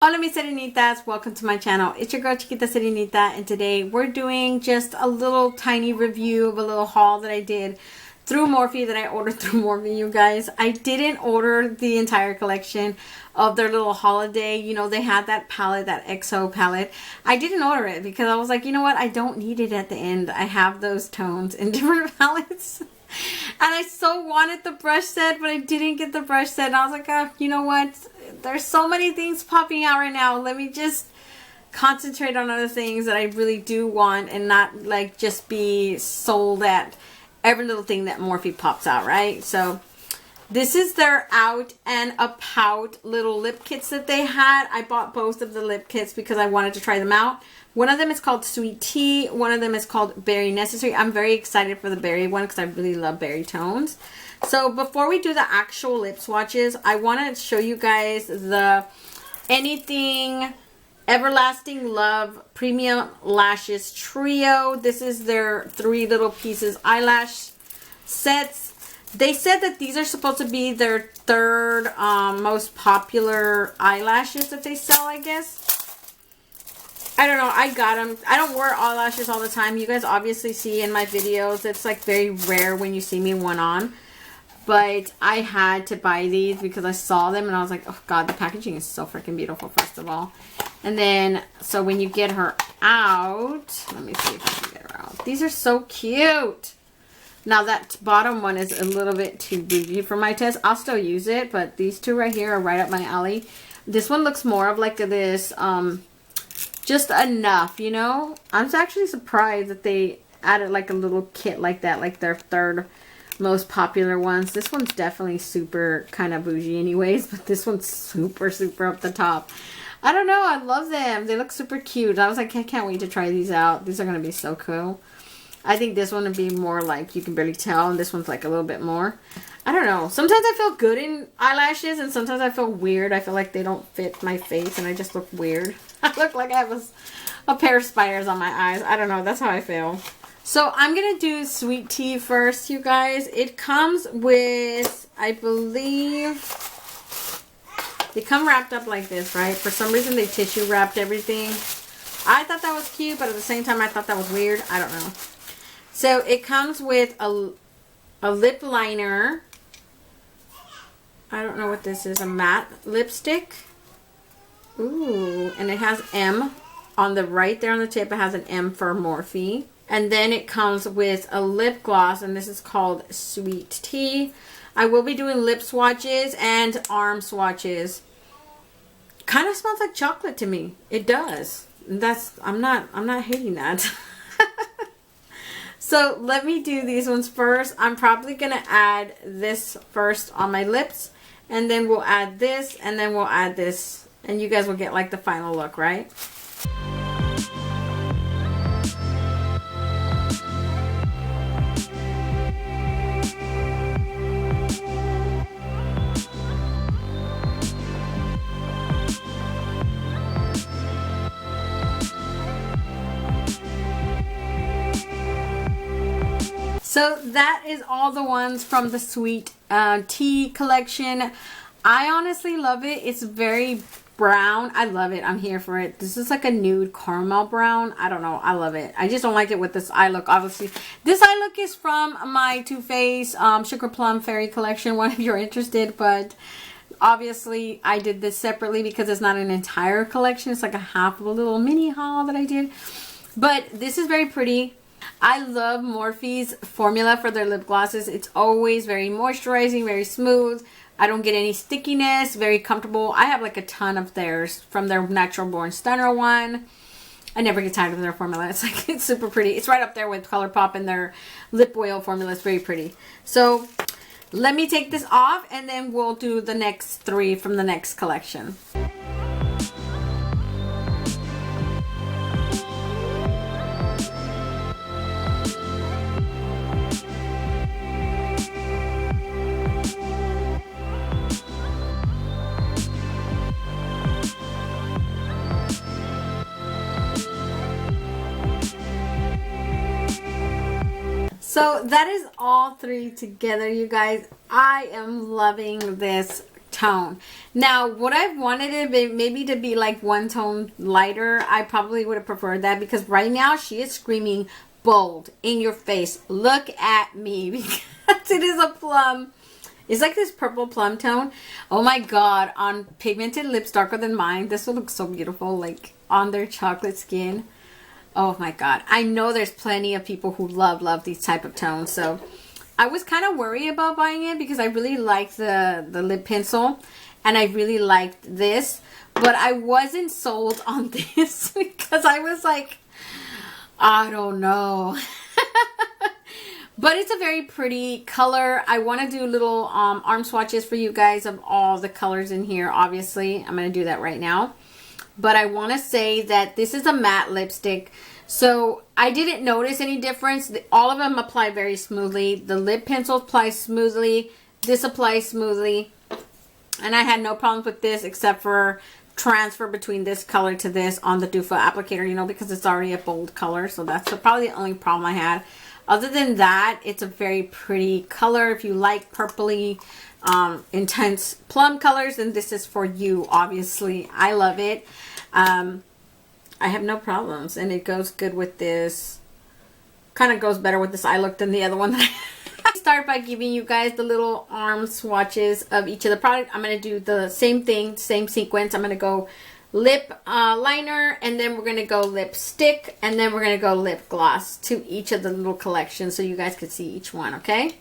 Hola mis serenitas, welcome to my channel. It's your girl Chiquita Serenita, and today we're doing just a little tiny review of a little haul that I did through Morphe, that I ordered through Morphe, you guys. I didn't order the entire collection of their little holiday. You know, they had that palette, that XO palette. I didn't order it because I was like, you know what, I don't need it at the end. I have those tones in different palettes. And I so wanted the brush set, but I didn't get the brush set. And I was like, oh, you know what? There's so many things popping out right now. Let me just concentrate on other things that I really do want and not like just be sold at every little thing that Morphe pops out, right? So this is their Out and About little lip kits that they had. I bought both of the lip kits because I wanted to try them out. One of them is called Sweet Tea. One of them is called Berry Necessary. I'm very excited for the berry one because I really love berry tones. So before we do the actual lip swatches, I want to show you guys the Anything Everlasting Love Premium Lashes Trio. This is their 3 little pieces eyelash sets. They said that these are supposed to be their third most popular eyelashes that they sell, I guess. I don't know. I got them. I don't wear eyelashes all the time. You guys obviously see in my videos, it's like very rare when you see me one on. But I had to buy these because I saw them and I was like, oh god, the packaging is so freaking beautiful, first of all. And then, so when you get her out, let me see if I can get her out. These are so cute. Now that bottom one is a little bit too bougie for my taste. I'll still use it, but these two right here are right up my alley. This one looks more of like this, just enough, you know. I'm actually surprised that they added like a little kit like that, like their third most popular ones. This one's definitely super kind of bougie anyways, but this one's super up the top. I don't know, I love them. They look super cute. I was like, I can't wait to try these out. These are going to be so cool. I think this one would be more like you can barely tell, and this one's like a little bit more. I don't know. Sometimes I feel good in eyelashes, and sometimes I feel weird. I feel like they don't fit my face, and I just look weird. I look like I have a pair of spiders on my eyes. I don't know. That's how I feel. So I'm going to do Sweet Tea first, you guys. It comes with, I believe, they come wrapped up like this, right? For some reason, they tissue wrapped everything. I thought that was cute, but at the same time, I thought that was weird. I don't know. So it comes with a lip liner. I don't know what this is. A matte lipstick. Ooh, and it has M on the right there on the tip. It has an M for Morphe. And then it comes with a lip gloss, and this is called Sweet Tea. I will be doing lip swatches and arm swatches. Kind of smells like chocolate to me. It does. I'm not hating that. So let me do these ones first. I'm probably going to add this first on my lips, and then we'll add this, and then we'll add this, and you guys will get like the final look, right? So that is all the ones from the Sweet Tea collection. I honestly love it. It's very brown. I love it. I'm here for it. This is like a nude caramel brown. I don't know. I love it. I just don't like it with this eye look. Obviously, this eye look is from my Too Faced Sugar Plum Fairy collection, one if you're interested. But obviously, I did this separately because it's not an entire collection. It's like a half of a little mini haul that I did. But this is very pretty. I love Morphe's formula for their lip glosses. It's always very moisturizing, very smooth. I don't get any stickiness, very comfortable. I have like a ton of theirs from their Natural Born Stunner one. I never get tired of their formula. It's like, it's super pretty. It's right up there with ColourPop, and their lip oil formula is very pretty. So let me take this off, and then we'll do the next 3 from the next collection. So that is all 3 together, you guys. I am loving this tone. Now, would I have wanted it maybe to be like one tone lighter? I probably would have preferred that, because right now she is screaming bold in your face. Look at me, because it is a plum. It's like this purple plum tone. Oh my god, on pigmented lips darker than mine, this will look so beautiful, like on their chocolate skin. Oh my god. I know there's plenty of people who love these type of tones. So I was kind of worried about buying it because I really liked the lip pencil and I really liked this, but I wasn't sold on this because I was like, I don't know. But it's a very pretty color. I want to do little arm swatches for you guys of all the colors in here. Obviously, I'm going to do that right now. But I want to say that this is a matte lipstick. So I didn't notice any difference. All of them apply very smoothly. The lip pencil applies smoothly. This applies smoothly. And I had no problems with this except for transfer between this color to this on the Doofah applicator, you know, because it's already a bold color. So that's probably the only problem I had. Other than that, it's a very pretty color. If you like purpley, intense plum colors, then this is for you, obviously. I love it. I have no problems, and it goes good with this. Kind of goes better with this eye look than the other one. I start by giving you guys the little arm swatches of each of the products. I'm going to do the same thing, same sequence. I'm going to go lip liner, and then we're going to go lipstick, and then we're going to go lip gloss to each of the little collections so you guys can see each one, okay?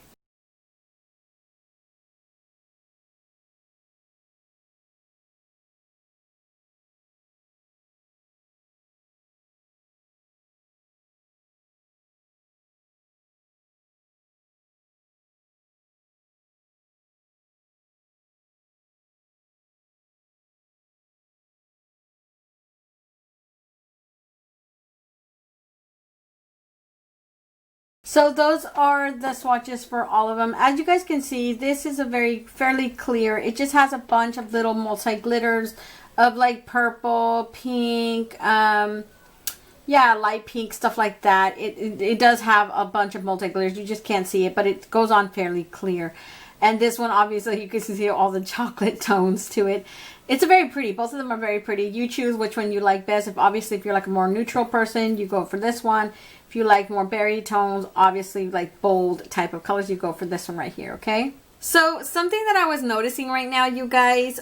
So those are the swatches for all of them. As you guys can see, this is a fairly clear. It just has a bunch of little multi-glitters of like purple, pink, yeah, light pink, stuff like that. It does have a bunch of multi-glitters. You just can't see it, but it goes on fairly clear. And this one, obviously, you can see all the chocolate tones to it. It's a very pretty. Both of them are very pretty. You choose which one you like best. Obviously, if you're like a more neutral person, you go for this one. If you like more berry tones, obviously like bold type of colors, you go for this one right here, okay? So something that I was noticing right now, you guys,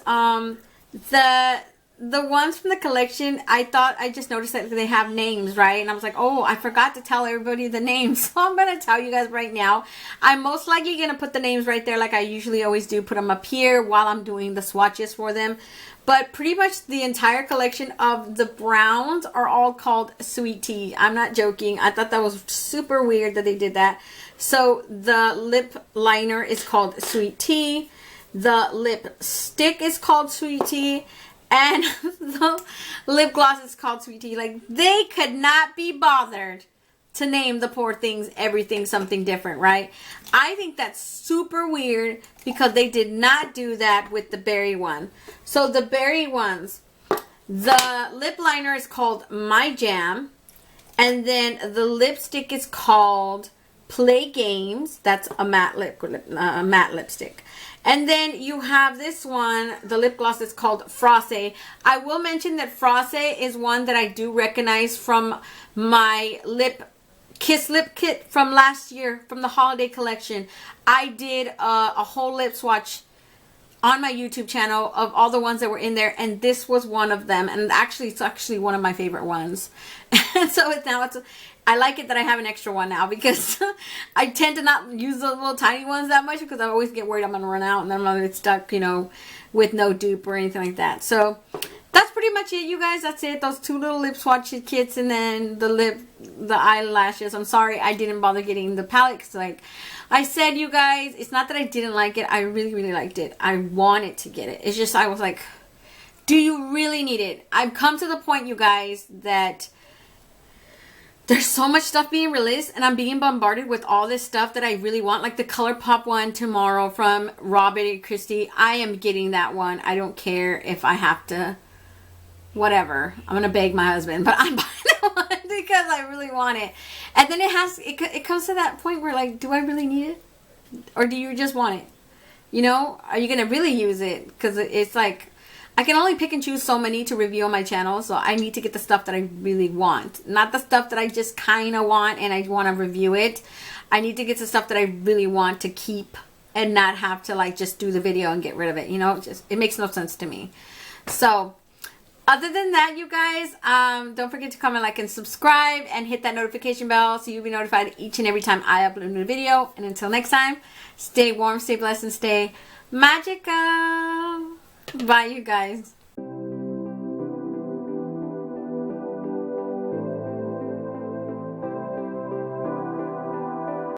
the ones from the collection, I just noticed that they have names, right? And I was like, oh, I forgot to tell everybody the names. So I'm going to tell you guys right now. I'm most likely going to put the names right there like I usually always do. Put them up here while I'm doing the swatches for them. But pretty much the entire collection of the browns are all called Sweet Tea. I'm not joking. I thought that was super weird that they did that. So the lip liner is called Sweet Tea. The lipstick is called Sweet Tea. And the lip gloss is called Sweet Tea. Like, they could not be bothered to name the poor things everything something different, right? I think that's super weird because they did not do that with the berry one. So the berry ones, the lip liner is called My Jam. And then the lipstick is called Play Games. That's a matte lipstick. And then you have this one, the lip gloss is called Frose. I will mention that Frose is one that I do recognize from my Kiss Lip Kit from last year, from the holiday collection. I did a whole lip swatch on my YouTube channel of all the ones that were in there, and this was one of them. And actually, it's actually one of my favorite ones. And so I like it that I have an extra one now because I tend to not use the little tiny ones that much because I always get worried I'm going to run out and then I'm going to get stuck, you know, with no dupe or anything like that. So that's pretty much it, you guys. That's it. Those two little lip swatch kits and then the eyelashes. I'm sorry I didn't bother getting the palette because, like I said, you guys, it's not that I didn't like it. I really, really liked it. I wanted to get it. It's just I was like, do you really need it? I've come to the point, you guys, that there's so much stuff being released and I'm being bombarded with all this stuff that I really want. Like the ColourPop one tomorrow from Robert Christie. I am getting that one. I don't care if I have to, whatever. I'm going to beg my husband, but I'm buying that one because I really want it. And then it comes to that point where, like, do I really need it? Or do you just want it? You know, are you going to really use it? Because it's like, I can only pick and choose so many to review on my channel. So I need to get the stuff that I really want. Not the stuff that I just kind of want and I want to review it. I need to get the stuff that I really want to keep and not have to like just do the video and get rid of it. You know, it makes no sense to me. So other than that, you guys, don't forget to comment, like, and subscribe, and hit that notification bell so you'll be notified each and every time I upload a new video. And until next time, stay warm, stay blessed, and stay magical. Bye, you guys.